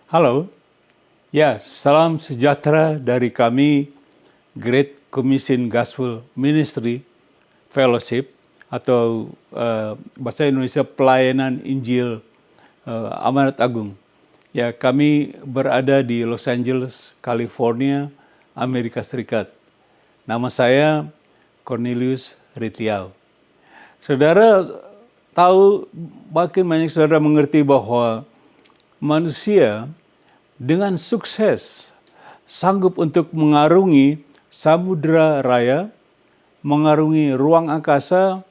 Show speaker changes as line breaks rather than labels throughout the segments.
Halo, ya salam sejahtera dari kami Great Commission Gospel Ministry Fellowship atau bahasa Indonesia Pelayanan Injil Amanat Agung. Ya, kami berada di Los Angeles, California, Amerika Serikat. Nama saya Cornelius Ritiau. Saudara tahu, makin banyak saudara mengerti bahwa manusia dengan sukses sanggup untuk mengarungi samudera raya, mengarungi ruang angkasa,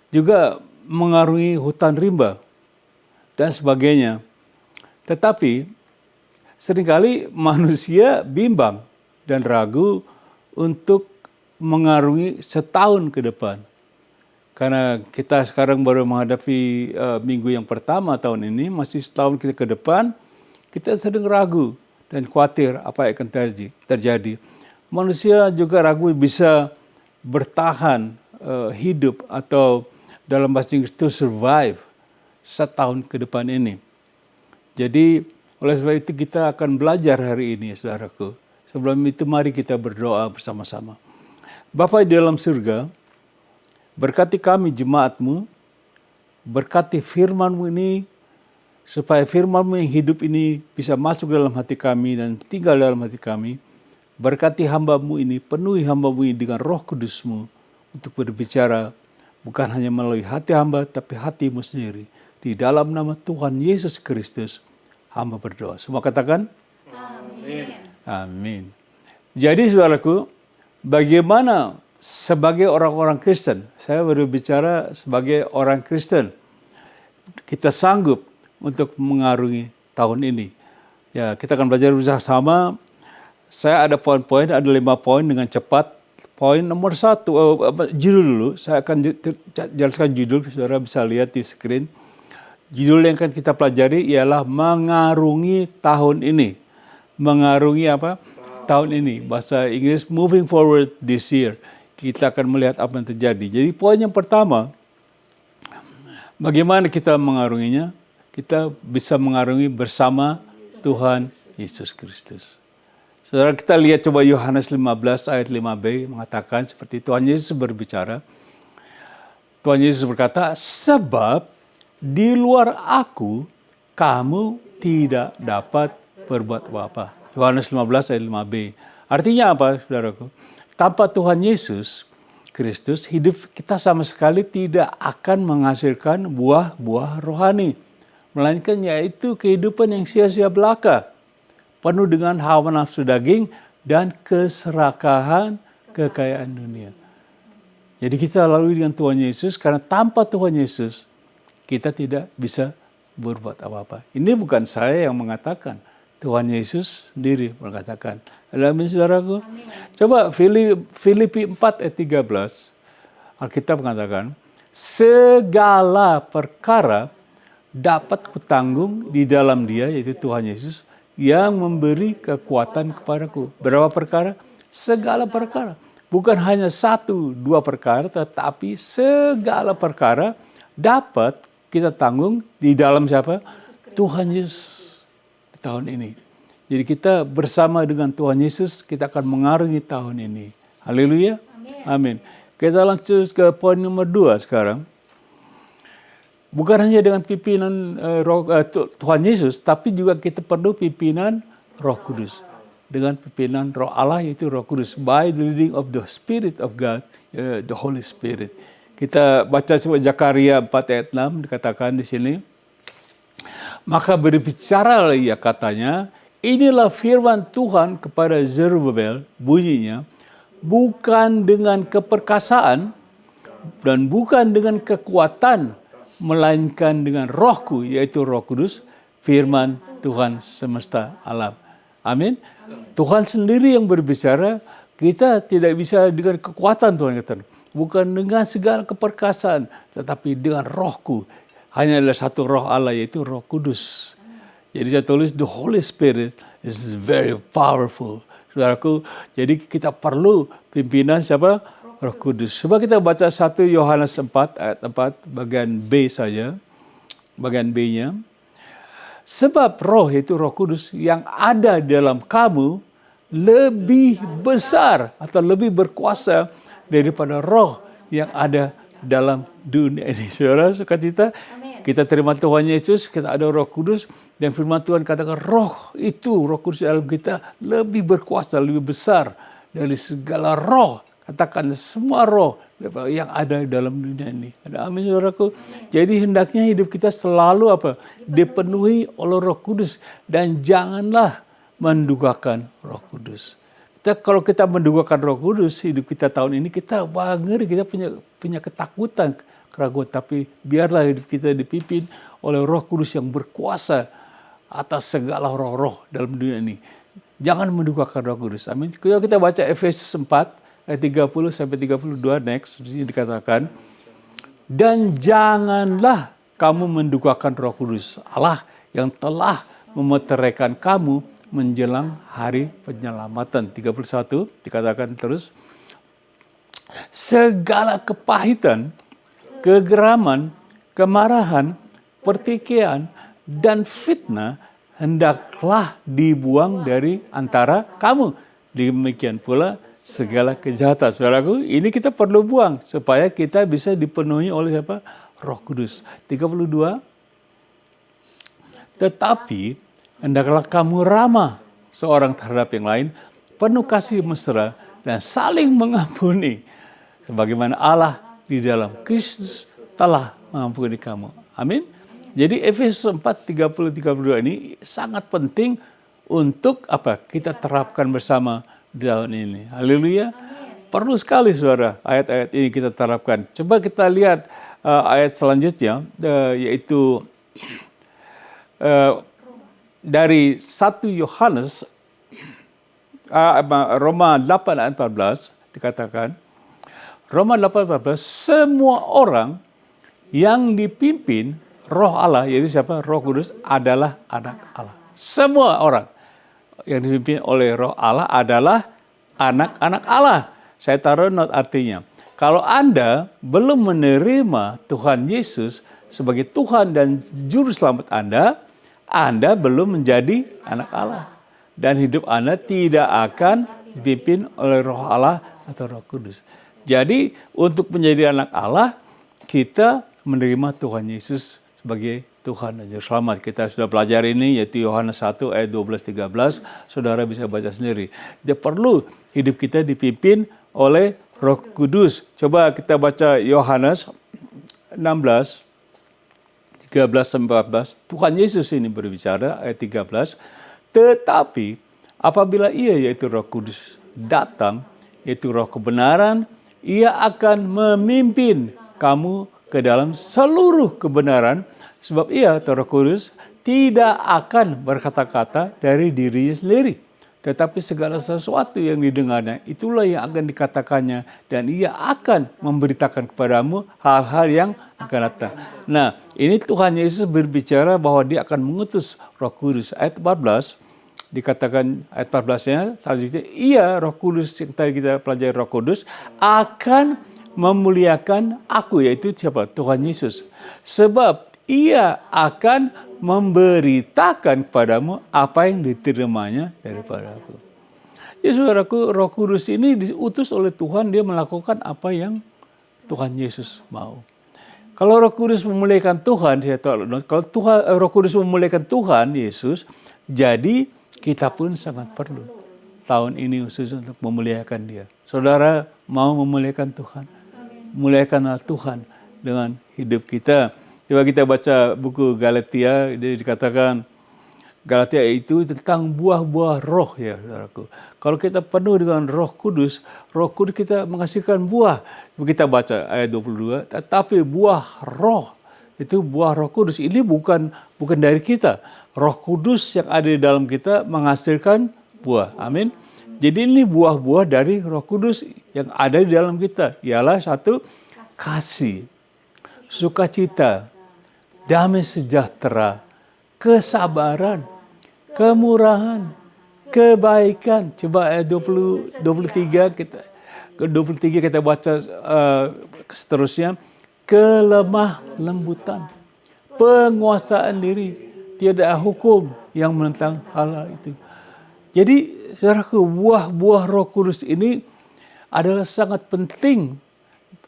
juga mengarungi hutan rimba, dan sebagainya. Tetapi seringkali manusia bimbang dan ragu untuk mengarungi setahun ke depan. Karena kita sekarang baru menghadapi minggu yang pertama tahun ini, masih setahun kita ke depan, kita sedang ragu dan khawatir apa yang akan terjadi. Manusia juga ragu bisa bertahan hidup atau dalam bahasa Inggris to survive setahun ke depan ini. Jadi oleh sebab itu kita akan belajar hari ini, saudaraku. Sebelum itu mari kita berdoa bersama-sama. Bapa di dalam surga, berkati kami jemaat-Mu, berkati firman-Mu ini, supaya firman-Mu yang hidup ini bisa masuk dalam hati kami dan tinggal dalam hati kami. Berkati hamba-Mu ini, penuhi hamba-Mu ini dengan Roh Kudus-Mu untuk berbicara bukan hanya melalui hati hamba, tapi hati-Mu sendiri. Di dalam nama Tuhan Yesus Kristus, hamba berdoa. Semua katakan? Amin. Amin. Jadi saudaraku, bagaimana sebagai orang-orang Kristen, saya berbicara sebagai orang Kristen, kita sanggup untuk mengarungi tahun ini. Ya, kita akan belajar bersama. Saya ada poin-poin, ada 5 poin dengan cepat. Poin nomor 1, judul dulu. Saya akan jelaskan judul, saudara bisa lihat di screen. Judul yang akan kita pelajari ialah mengarungi tahun ini. Mengarungi apa? Tahun ini. Bahasa Inggris, moving forward this year. Kita akan melihat apa yang terjadi. Jadi poin yang pertama, bagaimana kita mengarunginya? Kita bisa mengarungi bersama Tuhan Yesus Kristus. Saudara, kita lihat coba Yohanes 15 ayat 5b mengatakan seperti Tuhan Yesus berbicara. Tuhan Yesus berkata, sebab di luar aku, kamu tidak dapat berbuat apa-apa. Yohanes 15 ayat 5b. Artinya apa, saudaraku? Tanpa Tuhan Yesus Kristus, hidup kita sama sekali tidak akan menghasilkan buah-buah rohani. Melainkan yaitu kehidupan yang sia-sia belaka. Penuh dengan hawa nafsu daging dan keserakahan kekayaan dunia. Jadi kita lalui dengan Tuhan Yesus, karena tanpa Tuhan Yesus, kita tidak bisa berbuat apa-apa. Ini bukan saya yang mengatakan. Tuhan Yesus sendiri mengatakan. Amin, saudaraku. Amin. Coba Filipi 4 ayat 13. Alkitab mengatakan, segala perkara dapat kutanggung di dalam Dia, yaitu Tuhan Yesus, yang memberi kekuatan kepadaku. Berapa perkara? Segala perkara. Bukan hanya 1-2 perkara, tetapi segala perkara dapat kita tanggung di dalam siapa? Tuhan Yesus. Tahun ini. Jadi kita bersama dengan Tuhan Yesus, kita akan mengarungi tahun ini. Haleluya. Amin. Kita lanjut ke poin nomor 2 sekarang. Bukan hanya dengan pimpinan Tuhan Yesus, tapi juga kita perlu pimpinan Roh Kudus. Dengan pimpinan Roh Allah, yaitu Roh Kudus. By the leading of the Spirit of God, the Holy Spirit. Kita baca coba Zakaria 4 ayat 6, dikatakan di sini. Maka berbicara ia katanya, inilah firman Tuhan kepada Zerubabel, bunyinya, bukan dengan keperkasaan dan bukan dengan kekuatan, melainkan dengan rohku, yaitu Roh Kudus, firman Tuhan semesta alam. Amin. Tuhan sendiri yang berbicara, kita tidak bisa dengan kekuatan Tuhan kata. Bukan dengan segala keperkasaan, tetapi dengan rohku. Hanya ada satu roh Allah, yaitu Roh Kudus. Jadi saya tulis, the Holy Spirit is very powerful. Saudaraku, jadi kita perlu pimpinan siapa? Roh Kudus. Coba kita baca 1 Yohanes 4 ayat 4 bagian B saja. Bagian B-nya. Sebab roh, yaitu Roh Kudus yang ada dalam kamu lebih besar atau lebih berkuasa daripada roh yang ada dalam dunia ini. Saudara, sukacita kita terima Tuhan Yesus, kita ada Roh Kudus, dan firman Tuhan katakan roh itu, Roh Kudus dalam kita lebih berkuasa, lebih besar dari segala roh. Katakan semua roh yang ada dalam dunia ini. Ada amin, saudaraku. Jadi hendaknya hidup kita selalu dipenuhi oleh Roh Kudus, dan janganlah mendukakan Roh Kudus. Kalau kita mendukakan Roh Kudus, hidup kita tahun ini kita ngeri, kita punya ketakutan, keraguan. Tapi biarlah hidup kita dipimpin oleh Roh Kudus yang berkuasa atas segala roh-roh dalam dunia ini. Jangan mendukakan Roh Kudus. Amin. Kalau kita baca Efesus 4 ayat 30 sampai 32 next, ini dikatakan, dan janganlah kamu mendukakan Roh Kudus Allah yang telah memeteraikan kamu menjelang hari penyelamatan. 31 dikatakan terus, segala kepahitan, kegeraman, kemarahan, pertikaian, dan fitnah hendaklah dibuang dari antara kamu. Demikian pula segala kejahatan. Saudaraku, ini kita perlu buang supaya kita bisa dipenuhi oleh siapa? Roh Kudus. 32. Tetapi hendaklah kamu ramah seorang terhadap yang lain, penuh kasih mesra dan saling mengampuni, sebagaimana Allah di dalam Kristus telah mengampuni kamu. Amin. Jadi Efesus 4, 30-32 ini sangat penting untuk kita terapkan bersama di tahun ini. Haleluya. Perlu sekali, saudara, ayat-ayat ini kita terapkan. Coba kita lihat ayat selanjutnya, yaitu dari 1 Yohanes, Roma 8 ayat 14 dikatakan, Roma 8 14, semua orang yang dipimpin Roh Allah, yaitu siapa? Roh Kudus, adalah anak Allah. Semua orang yang dipimpin oleh Roh Allah adalah anak-anak Allah. Saya taruh not artinya. Kalau Anda belum menerima Tuhan Yesus sebagai Tuhan dan Juru Selamat Anda belum menjadi anak Allah. Dan hidup Anda tidak akan dipimpin oleh Roh Allah atau Roh Kudus. Jadi untuk menjadi anak Allah, kita menerima Tuhan Yesus sebagai Tuhan dan Juru Selamat. Kita sudah pelajari ini, yaitu Yohanes 1 ayat 12-13. Saudara bisa baca sendiri. Dia perlu hidup kita dipimpin oleh Roh Kudus. Coba kita baca Yohanes 16, 13-14. Tuhan Yesus ini berbicara, ayat 13. Tetapi apabila Ia, yaitu Roh Kudus, datang, yaitu Roh kebenaran, Ia akan memimpin kamu ke dalam seluruh kebenaran, sebab Ia, atau Roh Kudus, tidak akan berkata-kata dari dirinya sendiri, tetapi segala sesuatu yang didengarnya, itulah yang akan dikatakannya, dan Ia akan memberitakan kepadamu hal-hal yang akan datang. Nah, ini Tuhan Yesus berbicara bahwa Dia akan mengutus Roh Kudus. Ayat 14, dikatakan ayat 14-nya, selanjutnya, Ia, Roh Kudus, yang tadi kita pelajari Roh Kudus, akan memuliakan aku, yaitu siapa? Tuhan Yesus. Sebab Ia akan memberitakan kepadamu apa yang diterimanya daripada aku. Ya saudaraku, Roh Kudus ini diutus oleh Tuhan, Dia melakukan apa yang Tuhan Yesus mau. Kalau Roh Kudus memuliakan Tuhan, kalau Roh Kudus memuliakan Tuhan Yesus, jadi kita pun sangat perlu tahun ini khusus untuk memuliakan Dia. Saudara mau memuliakan Tuhan? Muliakanlah Tuhan dengan hidup kita. Coba kita baca buku Galatia, dia dikatakan Galatia itu tentang buah-buah roh, ya saudaraku. Kalau kita penuh dengan Roh Kudus kita menghasilkan buah. Kita baca ayat 22, tetapi buah roh, itu buah Roh Kudus. Ini bukan dari kita. Roh Kudus yang ada di dalam kita menghasilkan buah. Amin. Jadi ini buah-buah dari Roh Kudus yang ada di dalam kita. Ialah satu, kasih, sukacita, damai sejahtera, kesabaran, kemurahan, kebaikan. Coba ayat 23 kita baca seterusnya. Kelemah lembutan, penguasaan diri, Tiada hukum yang menentang hal itu. Jadi, saudaraku, buah-buah Roh Kudus ini adalah sangat penting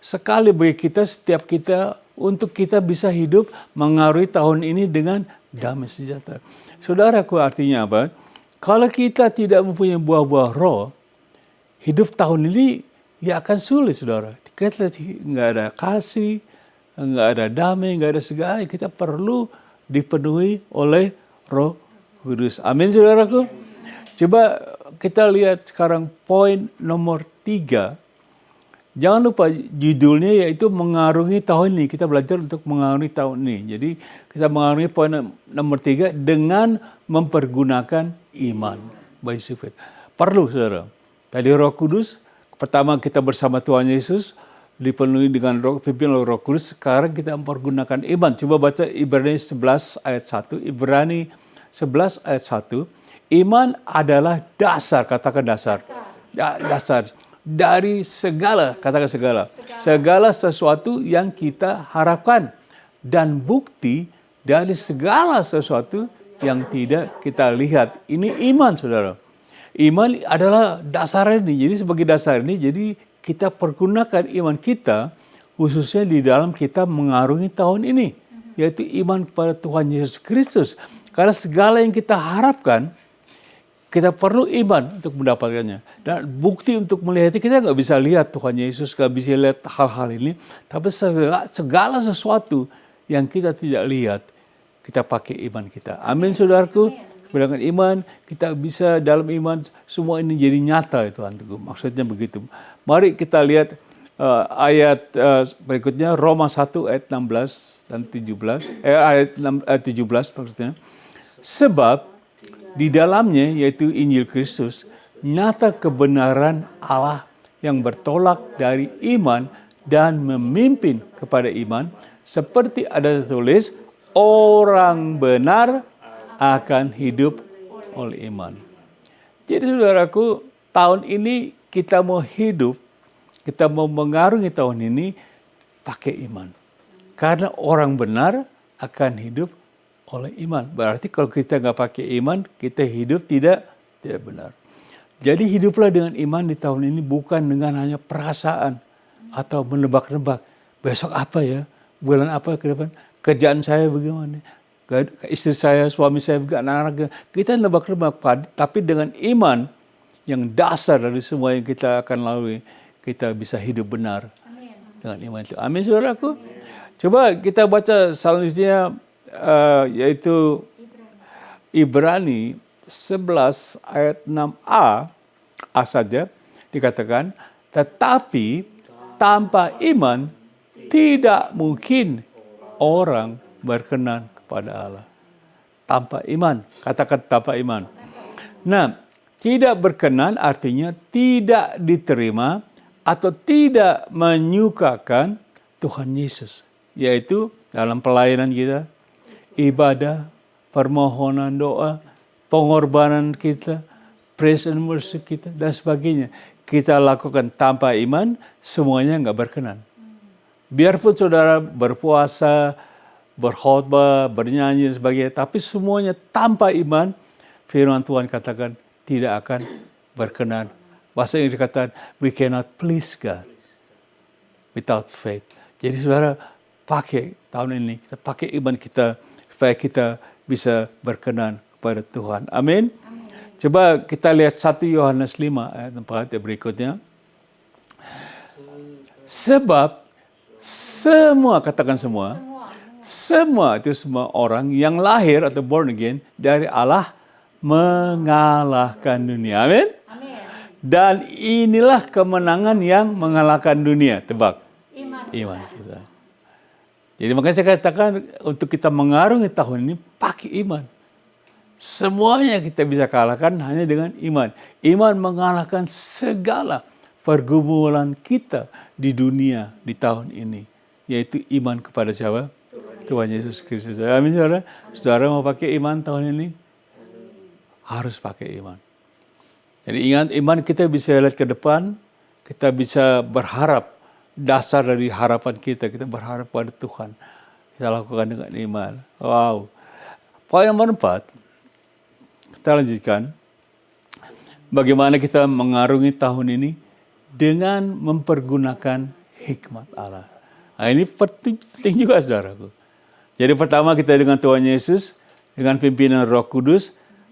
sekali bagi kita, setiap kita, untuk kita bisa hidup mengaruhi tahun ini dengan damai sejahtera. Saudaraku, artinya apa? Kalau kita tidak mempunyai buah-buah roh, hidup tahun ini ya akan sulit, saudara. Kita nggak ada kasih, nggak ada damai, nggak ada segala. Kita perlu dipenuhi oleh Roh Kudus. Amin, saudaraku. Coba kita lihat sekarang poin nomor 3. Jangan lupa judulnya yaitu mengarungi tahun ini. Kita belajar untuk mengarungi tahun ini. Jadi kita mengarungi poin nomor 3 dengan mempergunakan iman. By faith. Perlu, saudara. Tadi Roh Kudus, pertama kita bersama Tuhan Yesus, dipenuhi dengan pimpin oleh Roh Kudus. Sekarang kita mempergunakan iman. Coba baca Ibrani 11 ayat 1. Ibrani 11 ayat 1. Iman adalah dasar, katakan dasar. Dasar. Dari segala, katakan segala sesuatu yang kita harapkan, dan bukti dari segala sesuatu yang tidak kita lihat. Ini iman, saudara. Iman adalah dasar ini. Jadi sebagai dasar ini, jadi kita pergunakan iman kita, khususnya di dalam kita mengarungi tahun ini, yaitu iman kepada Tuhan Yesus Kristus. Karena segala yang kita harapkan, kita perlu iman untuk mendapatkannya. Dan bukti untuk melihatnya, kita nggak bisa lihat Tuhan Yesus, nggak bisa lihat hal-hal ini. Tapi segala sesuatu yang kita tidak lihat, kita pakai iman kita. Amin, saudaraku. Dengan iman, kita bisa dalam iman, semua ini jadi nyata, itu Tuhan. Maksudnya begitu. Mari kita lihat ayat berikutnya, Roma 1 ayat 16 dan 17. Ayat 17 maksudnya. Sebab di dalamnya, yaitu Injil Kristus, nyata kebenaran Allah yang bertolak dari iman dan memimpin kepada iman, seperti ada tertulis, orang benar akan hidup oleh iman. Jadi saudaraku, tahun ini kita mau hidup, kita mau mengarungi tahun ini pakai iman. Karena orang benar akan hidup oleh iman. Berarti kalau kita nggak pakai iman, kita hidup tidak benar. Jadi hiduplah dengan iman di tahun ini, bukan dengan hanya perasaan atau menebak-nebak. Besok apa ya? Bulan apa ke depan? Kerjaan saya bagaimana? Istri saya, suami saya, anak-anak. Kita nebak-nebak. Tapi dengan iman yang dasar dari semua yang kita akan lalui, kita bisa hidup benar. Amin. Dengan iman itu. Amin, saudaraku. Coba kita baca selanjutnya, yaitu Ibrani 11 ayat 6a, A saja dikatakan, tetapi tanpa iman tidak mungkin orang berkenan kepada Allah. Tanpa iman, katakan tanpa iman. Nah, tidak berkenan artinya tidak diterima atau tidak menyukakan Tuhan Yesus, yaitu dalam pelayanan kita, ibadah, permohonan doa, pengorbanan kita, praise and worship kita, dan sebagainya. Kita lakukan tanpa iman, semuanya nggak berkenan. Biarpun saudara berpuasa, berkhotbah, bernyanyi, dan sebagainya, tapi semuanya tanpa iman, firman Tuhan katakan tidak akan berkenan. Bahasa yang dikatakan, we cannot please God without faith. Jadi saudara, pakai tahun ini, kita pakai iman kita, supaya kita bisa berkenan kepada Tuhan. Amin. Coba kita lihat 1 Yohanes 5 ayat 4 berikutnya. Sebab semua, katakan semua, semua itu semua orang yang lahir atau born again dari Allah mengalahkan dunia. Amin. Dan inilah kemenangan yang mengalahkan dunia. Tebak. Iman kita. Jadi makanya saya katakan untuk kita mengarungi tahun ini pakai iman. Semuanya kita bisa kalahkan hanya dengan iman. Iman mengalahkan segala pergumulan kita di dunia di tahun ini. Yaitu iman kepada siapa? Tuhan Yesus Kristus. Amin, saudara. Saudara mau pakai iman tahun ini? Harus pakai iman. Jadi ingat, iman kita bisa lihat ke depan. Kita bisa berharap. Dasar dari harapan kita berharap pada Tuhan. Kita lakukan dengan iman. Wow. Poin nomor 4, kita lanjutkan. Bagaimana kita mengarungi tahun ini dengan mempergunakan hikmat Allah. Nah, ini penting juga, saudaraku. Jadi pertama kita dengan Tuhan Yesus, dengan pimpinan Roh Kudus,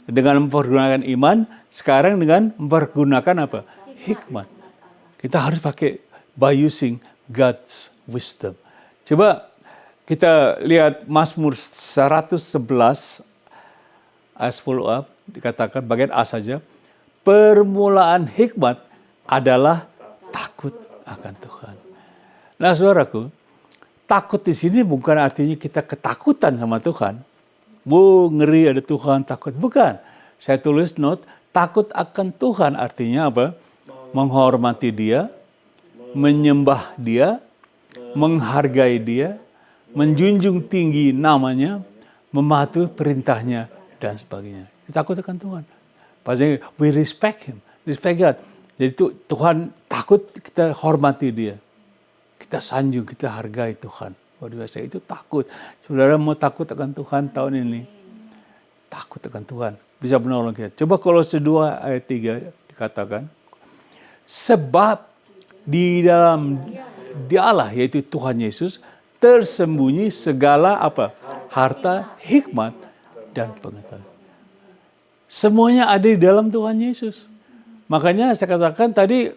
dengan mempergunakan iman, sekarang dengan mempergunakan apa? Hikmat. Kita harus pakai by using God's wisdom. Coba kita lihat Mazmur 111 ayat 10a, dikatakan bagian A saja. Permulaan hikmat adalah takut akan Tuhan. Nah, saudaraku, takut di sini bukan artinya kita ketakutan sama Tuhan. Ngeri ada Tuhan, takut. Bukan. Saya tulis note, takut akan Tuhan artinya apa? Menghormati Dia, menyembah Dia, menghargai Dia, menjunjung tinggi namanya, mematuhi perintahnya, dan sebagainya. Takut akan Tuhan. Maksudnya, we respect Him, respect God. Jadi Tuhan takut, kita hormati Dia. Kita sanjung, kita hargai Tuhan. Luar biasa, itu takut. Saudara mau takut akan Tuhan tahun ini? Takut akan Tuhan. Bisa menolong kita. Coba Kolose 2 ayat 3 dikatakan. Sebab di dalam Allah, yaitu Tuhan Yesus, tersembunyi segala apa? Harta, hikmat, dan pengetahuan. Semuanya ada di dalam Tuhan Yesus. Makanya saya katakan tadi,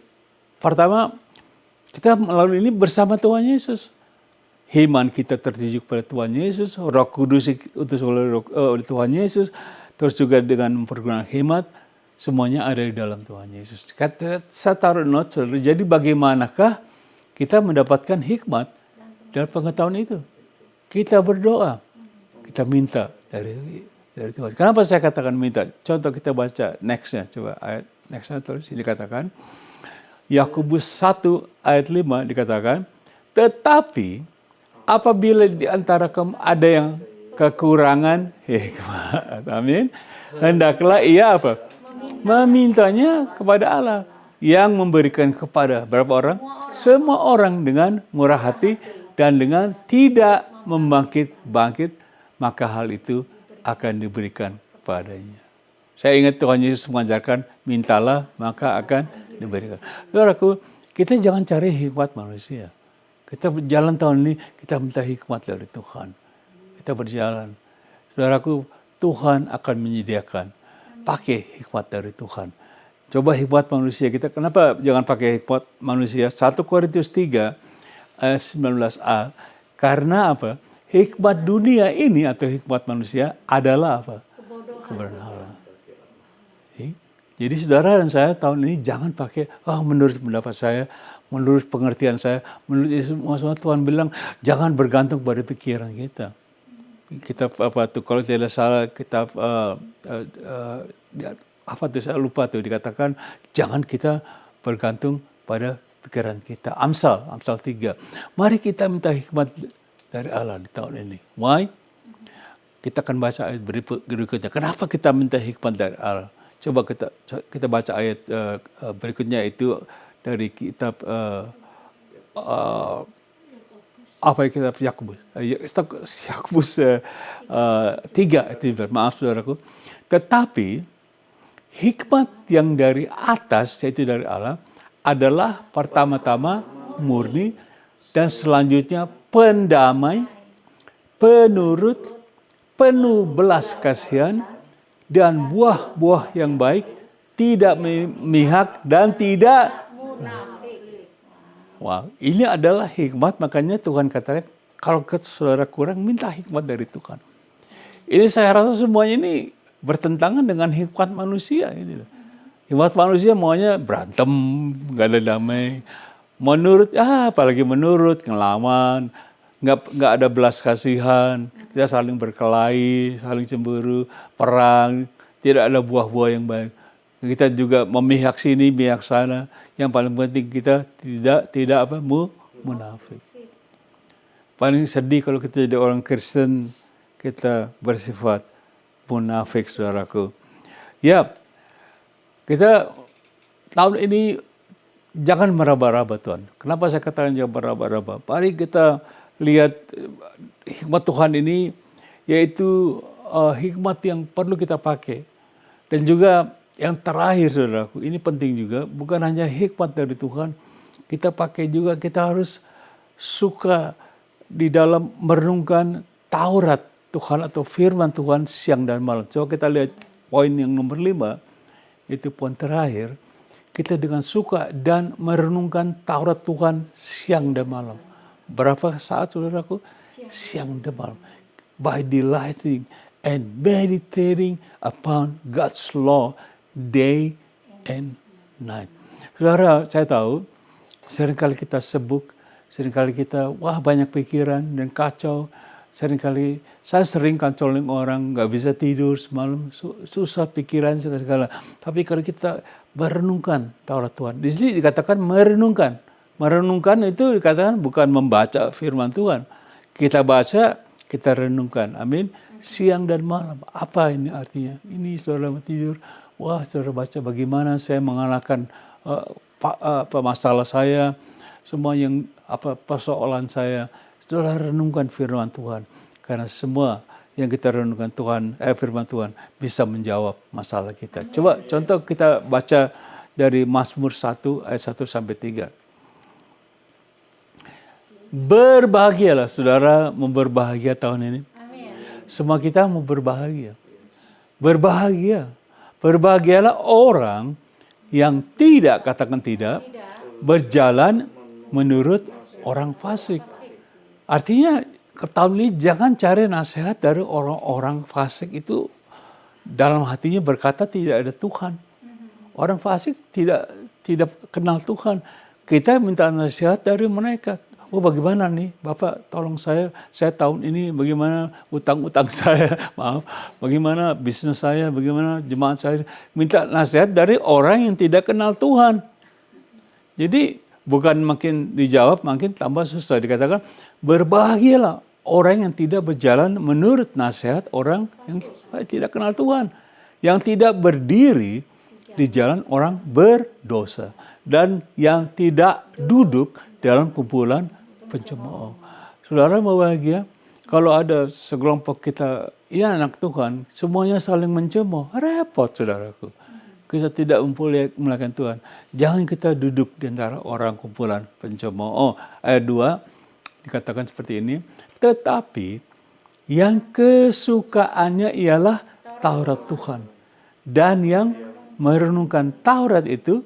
pertama, kita melalui ini bersama Tuhan Yesus. Iman kita tertuju kepada Tuhan Yesus, Roh Kudus utus oleh Tuhan Yesus, terus juga dengan mempergunakan hikmat, semuanya ada di dalam Tuhan Yesus. Saya taruh note, saudara, jadi bagaimanakah kita mendapatkan hikmat dan pengetahuan itu? Kita berdoa, kita minta dari Tuhan. Kenapa saya katakan minta? Contoh kita baca next-nya, coba ayat next-nya terus dikatakan. Yakobus 1 ayat 5 dikatakan, tetapi apabila di antara kamu ada yang kekurangan hikmat, amin, hendaklah ia apa? Memintanya kepada Allah yang memberikan kepada berapa orang? Semua orang dengan murah hati dan dengan tidak membangkit-bangkit, maka hal itu akan diberikan kepadanya. Saya ingat Tuhan Yesus mengajarkan, mintalah maka akan diberikan. Saudaraku, kita jangan cari hikmat manusia. Kita berjalan tahun ini, kita minta hikmat dari Tuhan. Kita berjalan. Saudaraku, Tuhan akan menyediakan. Pakai hikmat dari Tuhan. Coba hikmat manusia. Kita kenapa jangan pakai hikmat manusia? 1 Korintus 3 ayat 19a. Karena apa? Hikmat dunia ini atau hikmat manusia adalah apa? Kebodohan Allah. Jadi saudara dan saya tahun ini jangan pakai, menurut pendapat saya, menurut pengertian saya, menurut semua Tuhan bilang, jangan bergantung pada pikiran kita. Kitab apa tuh, kalau tidak salah, kitab apa tuh, saya lupa tuh, dikatakan, jangan kita bergantung pada pikiran kita. Amsal 3. Mari kita minta hikmat dari Allah di tahun ini. Why? Kita akan baca ayat berikutnya. Kenapa kita minta hikmat dari Allah? Coba kita baca ayat berikutnya itu dari kitab kitab Yakobus. Yakobus 3 itu, maaf saudaraku. Tetapi hikmat yang dari atas, yaitu dari Allah, adalah pertama-tama murni dan selanjutnya pendamai, penurut, penuh belas kasihan, dan buah-buah yang baik, tidak memihak dan tidak munafik. Wow, ini adalah hikmat, makanya Tuhan katakan, kalau saudara kurang, minta hikmat dari Tuhan. Ini saya rasa semuanya ini bertentangan dengan hikmat manusia. Hikmat manusia maunya berantem, gak ada damai. Menurut, apalagi menurut, ngelawan, nggak ada belas kasihan, kita saling berkelahi, saling cemburu, perang, tidak ada buah-buah yang baik. Kita juga memihak sini, memihak sana. Yang paling penting kita tidak munafik. Paling sedih kalau kita jadi orang Kristen, kita bersifat munafik, saudaraku. Ya, kita tahun ini jangan meraba-raba Tuhan. Kenapa saya katakan jangan meraba-raba? Mari kita lihat hikmat Tuhan ini, yaitu hikmat yang perlu kita pakai. Dan juga yang terakhir saudaraku, ini penting juga, bukan hanya hikmat dari Tuhan, kita pakai juga, kita harus suka di dalam merenungkan Taurat Tuhan atau firman Tuhan siang dan malam. Coba kita lihat poin yang nomor 5, itu poin terakhir. Kita dengan suka dan merenungkan Taurat Tuhan siang dan malam. Berapa saat saudaraku? Siang dan malam. By delighting and meditating upon God's law day and night. Saudara, saya tahu seringkali kita sibuk, seringkali kita banyak pikiran dan kacau. Seringkali saya sering kancolin orang, nggak bisa tidur semalam, susah pikiran segala. Tapi kalau kita merenungkan Taurat Tuhan, di sini dikatakan merenungkan. Merenungkan itu dikatakan bukan membaca firman Tuhan. Kita baca, kita renungkan. Amin. Siang dan malam. Apa ini artinya? Ini saudara mau tidur, saudara baca bagaimana saya mengalahkan masalah saya, semua yang persoalan saya. Saudara renungkan firman Tuhan. Karena semua yang kita renungkan firman Tuhan bisa menjawab masalah kita. Coba contoh kita baca dari Mazmur 1 ayat 1 sampai 3. Berbahagialah saudara, mau berbahagia tahun ini. Amin. Semua kita mau berbahagia. Berbahagia. Berbahagialah orang yang tidak, katakan tidak, berjalan menurut orang fasik. Artinya tahun ini jangan cari nasihat dari orang-orang fasik itu dalam hatinya berkata tidak ada Tuhan. Orang fasik tidak kenal Tuhan. Kita minta nasihat dari mereka. Bagaimana nih Bapak, tolong saya tahun ini bagaimana utang-utang saya, maaf, bagaimana bisnis saya, bagaimana jemaat saya. Minta nasihat dari orang yang tidak kenal Tuhan. Jadi bukan makin dijawab, makin tambah susah. Dikatakan berbahagialah orang yang tidak berjalan menurut nasihat orang yang tidak kenal Tuhan. Yang tidak berdiri di jalan orang berdosa. Dan yang tidak duduk dalam kumpulan pencemooh. Saudara mau bahagia? Kalau ada sekelompok kita, anak Tuhan, semuanya saling mencemooh. Repot saudaraku. Kita tidak memuliakan Tuhan. Jangan kita duduk di antara orang kumpulan pencemooh. Ayat 2 dikatakan seperti ini. Tetapi yang kesukaannya ialah Taurat Tuhan. Dan yang merenungkan Taurat itu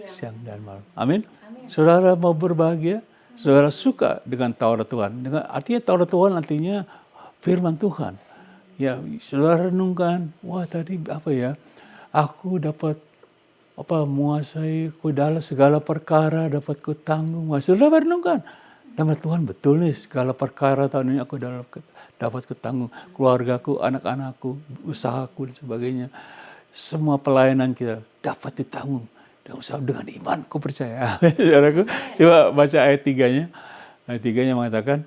siang dan malam. Amin. Saudara mau berbahagia? Saudara suka dengan Taurat Tuhan. Artinya Taurat Tuhan artinya firman Tuhan. Ya, saudara renungkan, tadi apa ya? Aku dapat menguasai dalam segala perkara, dapat ku tanggung. Saudara renungkan. Nama Tuhan betul nih, segala perkara tahun ini aku dapat ku tanggung. Keluargaku, anak-anakku, usahaku dan sebagainya. Semua pelayanan kita dapat ditanggung. Dengan iman, aku percaya. Coba baca ayat 3-nya. Ayat 3-nya mengatakan,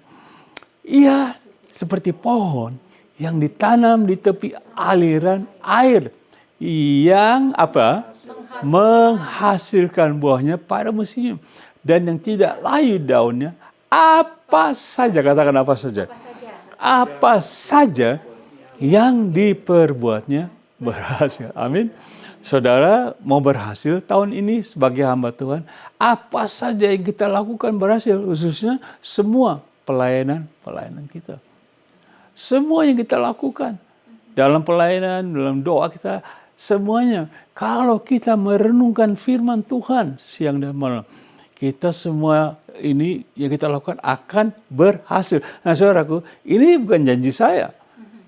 ia seperti pohon yang ditanam di tepi aliran air. Yang menghasilkan buahnya pada musimnya. Dan yang tidak layu daunnya, apa saja, katakan apa saja. Apa saja yang diperbuatnya berhasil. Amin. Saudara mau berhasil tahun ini sebagai hamba Tuhan, apa saja yang kita lakukan berhasil, khususnya semua pelayanan kita. Semua yang kita lakukan dalam pelayanan, dalam doa kita, semuanya. Kalau kita merenungkan firman Tuhan siang dan malam, kita semua ini yang kita lakukan akan berhasil. Nah saudaraku, ini bukan janji saya.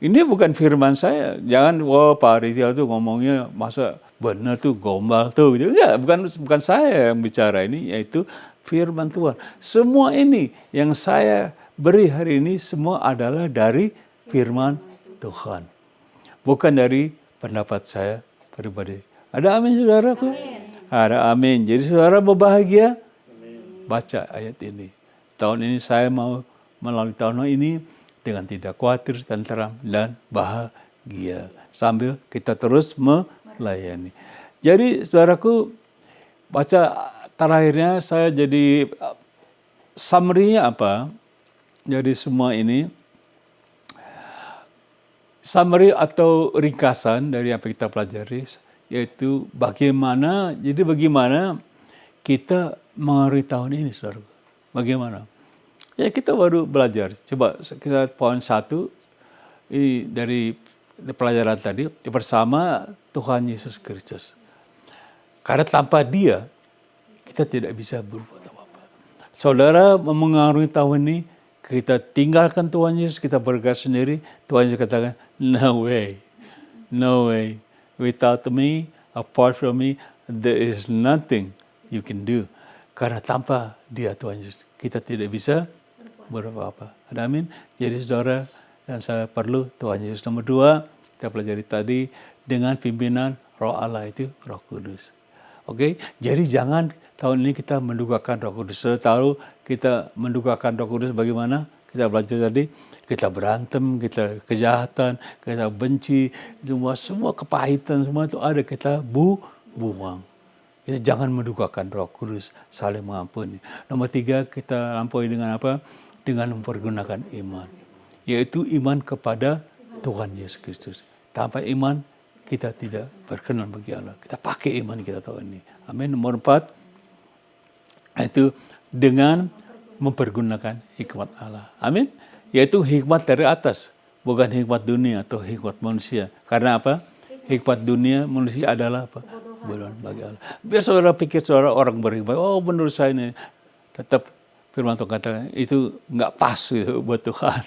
Ini bukan firman saya. Jangan, Pak Ritya tuh ngomongnya masa benar tuh gombal tuh. Enggak, bukan saya yang bicara ini, yaitu firman Tuhan. Semua ini yang saya beri hari ini semua adalah dari firman Tuhan. Bukan dari pendapat saya pribadi. Ada amin saudaraku? Amin. Ada amin. Jadi saudara mau bahagia? Baca ayat ini. Tahun ini saya mau melalui tahun ini dengan tidak khawatir, tenteram, dan bahagia. Sambil kita terus melayani. Jadi saudaraku, baca terakhirnya saya jadi summary-nya apa? Jadi semua ini, summary atau ringkasan dari apa kita pelajari, yaitu bagaimana kita mengakhiri tahun ini, saudara. Bagaimana? Ya kita baru belajar. Coba kita poin 1 ini dari pelajaran tadi, bersama Tuhan Yesus Kristus. Karena tanpa Dia, kita tidak bisa berbuat apa-apa. Saudara mengakhiri tahun ini, kita tinggalkan Tuhan Yesus, kita bergerak sendiri, Tuhan Yesus katakan, no way, no way. Without me, apart from me, there is nothing you can do. Karena tanpa Dia, Tuhan Yesus, kita tidak bisa berbuat apa. Amin. Jadi saudara dan saya perlu Tuhan Yesus. Nomor 2, kita pelajari tadi, dengan pimpinan Roh Allah itu Roh Kudus. Oke, jadi jangan tahun ini kita mendukakan Roh Kudus. Saya tahu kita mendukakan Roh Kudus bagaimana? Kita belajar tadi, kita berantem, kita kejahatan, kita benci, semua kepahitan, semua itu ada, kita buang. Kita jangan mendukakan Roh Kudus, saling mengampuni. Nomor 3, kita lampaui dengan apa? Dengan mempergunakan iman. Yaitu iman kepada Tuhan Yesus Kristus. Tanpa iman, kita tidak berkenan bagi Allah. Kita pakai iman kita tahun ini. Amin. Nomor 4, itu dengan mempergunakan hikmat Allah. Amin. Yaitu hikmat dari atas, bukan hikmat dunia atau hikmat manusia. Karena apa? Hikmat dunia manusia adalah apa? Bodohan bagi Allah. Biar saudara pikir saudara orang berhikmat, oh menurut saya ini tetap firman Tuhan katakan itu nggak pas gitu buat Tuhan.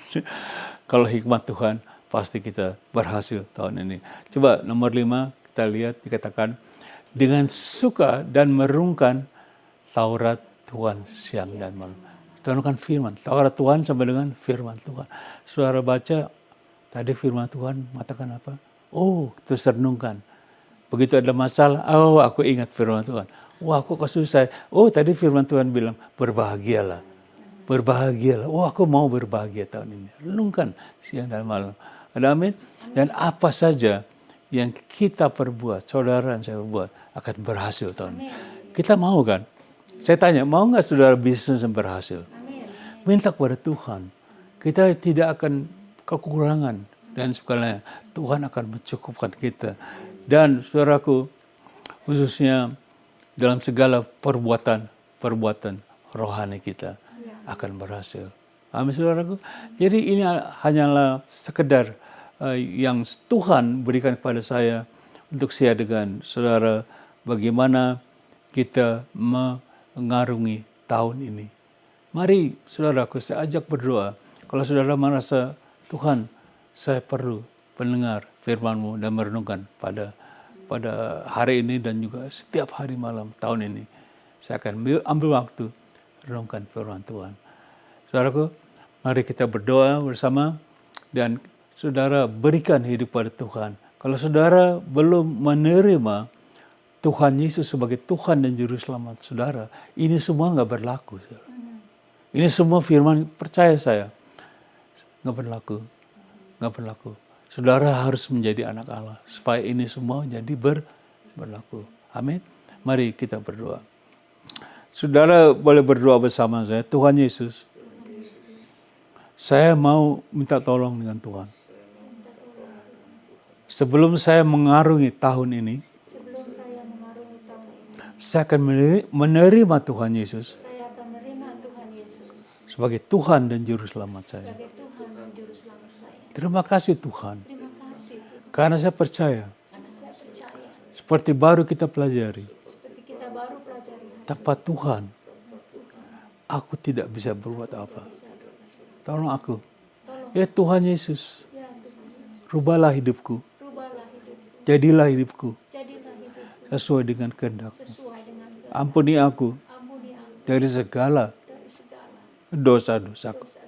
Kalau hikmat Tuhan pasti kita berhasil tahun ini. Coba nomor 5 kita lihat dikatakan dengan suka dan merungkan Taurat Tuhan siang dan malam. Renungkan firman. Taurat Tuhan sama dengan firman Tuhan. Saudara baca tadi firman Tuhan mengatakan apa? Oh, terus renungkan. Begitu ada masalah, oh aku ingat firman Tuhan. Wah aku kok susah. Oh tadi firman Tuhan bilang berbahagialah. Berbahagialah. Oh aku mau berbahagia tahun ini. Renungkan siang dan malam. Ada amin? Dan apa saja yang kita perbuat, saudara dan saya perbuat, akan berhasil tahun ini. Kita mau kan? Saya tanya, mau nggak saudara bisnis yang berhasil? Minta kepada Tuhan. Kita tidak akan kekurangan dan segalanya. Tuhan akan mencukupkan kita. Dan saudaraku, khususnya dalam segala perbuatan rohani kita akan berhasil. Amin saudaraku. Jadi ini hanyalah sekedar yang Tuhan berikan kepada saya untuk share dengan saudara bagaimana kita mengarungi tahun ini. Mari saudaraku, saya ajak berdoa. Kalau saudara merasa Tuhan, saya perlu pendengar firman-Mu dan merenungkan pada hari ini dan juga setiap hari malam tahun ini. Saya akan ambil waktu renungkan firman Tuhan. Saudaraku, mari kita berdoa bersama dan saudara berikan hidup pada Tuhan. Kalau saudara belum menerima Tuhan Yesus sebagai Tuhan dan Juru Selamat saudara, ini semua nggak berlaku. Saudara. Ini semua firman, percaya saya, nggak berlaku. Saudara harus menjadi anak Allah supaya ini semua jadi berlaku. Amin. Mari kita berdoa. Saudara boleh berdoa bersama saya. Tuhan Yesus, saya mau minta tolong dengan Tuhan. Sebelum saya mengarungi tahun ini, saya akan menerima Tuhan Yesus sebagai Tuhan dan Juru Selamat saya. Terima kasih Tuhan. Karena saya percaya. Seperti baru kita pelajari. Tanpa Tuhan, aku tidak bisa berbuat apa. Tolong aku. Ya Tuhan Yesus, rubahlah hidupku. Jadilah hidupku sesuai dengan kehendak-Mu. Ampuni aku dari segala dosa-dosaku.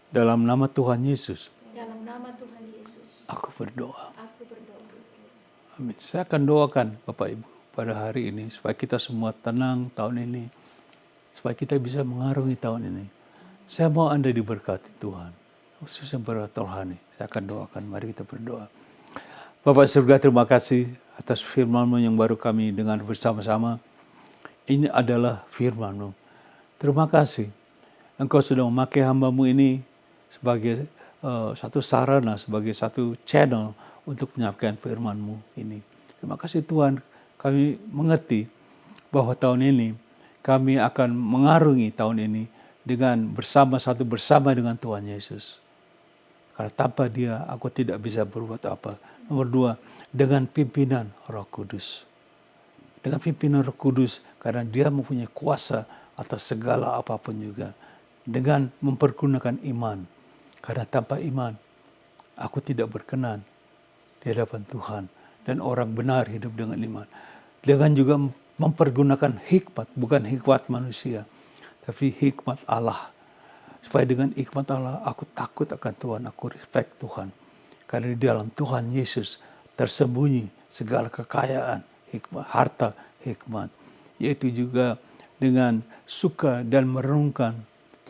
Dalam nama Tuhan Yesus, aku berdoa. Amin. Saya akan doakan Bapak Ibu pada hari ini supaya kita semua tenang tahun ini, supaya kita bisa mengarungi tahun ini. Saya mau Anda diberkati Tuhan, khususnya berat rohani. Saya akan doakan. Mari kita berdoa. Bapak surga, terima kasih atas firman-Mu yang baru kami dengar bersama-sama. Ini adalah firman-Mu. Terima kasih. Engkau sudah memakai hamba-Mu ini sebagai satu sarana, sebagai satu channel untuk menyampaikan firman-Mu ini. Terima kasih Tuhan, kami mengerti bahwa tahun ini kami akan mengarungi tahun ini dengan bersama dengan Tuhan Yesus. Karena tanpa Dia aku tidak bisa berbuat apa. Nomor 2, dengan pimpinan Roh Kudus. Dengan pimpinan Roh Kudus, karena Dia mempunyai kuasa atas segala apapun juga. Dengan mempergunakan iman. Karena tanpa iman, aku tidak berkenan di hadapan Tuhan. Dan orang benar hidup dengan iman. Dengan juga mempergunakan hikmat, bukan hikmat manusia, tapi hikmat Allah. Supaya dengan hikmat Allah, aku takut akan Tuhan, aku respect Tuhan. Karena di dalam Tuhan Yesus tersembunyi segala kekayaan, hikmat, harta, hikmat. Yaitu juga dengan suka dan merenungkan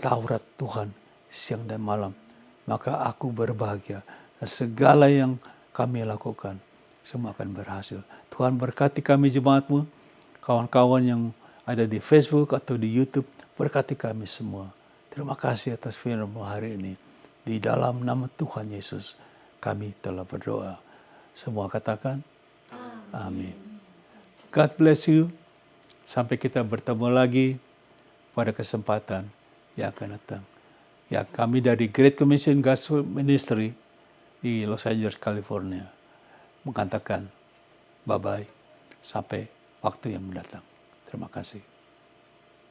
Taurat Tuhan siang dan malam. Maka aku berbahagia. Dan segala yang kami lakukan, semua akan berhasil. Tuhan berkati kami jemaat-Mu, kawan-kawan yang ada di Facebook atau di YouTube, berkati kami semua. Terima kasih atas firman-Mu hari ini. Di dalam nama Tuhan Yesus, kami telah berdoa. Semua katakan, amin. God bless you. Sampai kita bertemu lagi pada kesempatan yang akan datang. Ya, kami dari Great Commission Gospel Ministry di Los Angeles, California, mengatakan bye-bye sampai waktu yang mendatang. Terima kasih.